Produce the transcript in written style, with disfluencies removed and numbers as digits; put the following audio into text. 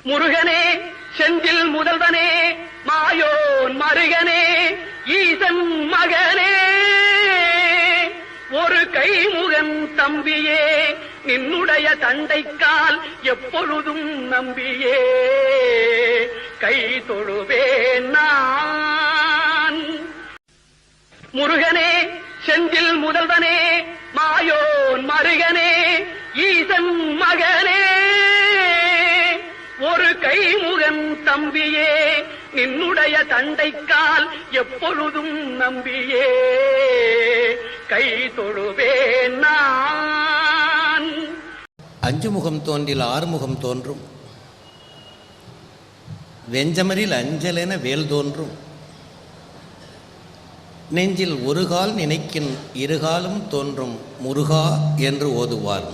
முருகனே செந்தில் முதல்வனே மாயோன் மருகனே ஈசன் மகனே ஒரு கைமுகன் தம்பியே நின்னுடைய தண்டைக்கால் எப்பொழுதும் நம்பியே கை தொழுவேன் நான். முருகனே செந்தில் முதல்வனே மாயோன் மருகனே ஈசன் மகனே ஒரு கைமுகன் தம்பியே நின்னுடைய தண்டைக்கால் எப்பொழுதும் நம்பியே கை தொழுவேன் நான். அஞ்சு முகம் தோன்றில் ஆறுமுகம் தோன்றும், வெஞ்சமரில் அஞ்சலென வேல் தோன்றும், நெஞ்சில் ஒரு கால் நினைக்கின் இருகாலும் தோன்றும் முருகா என்று ஓதுவார்.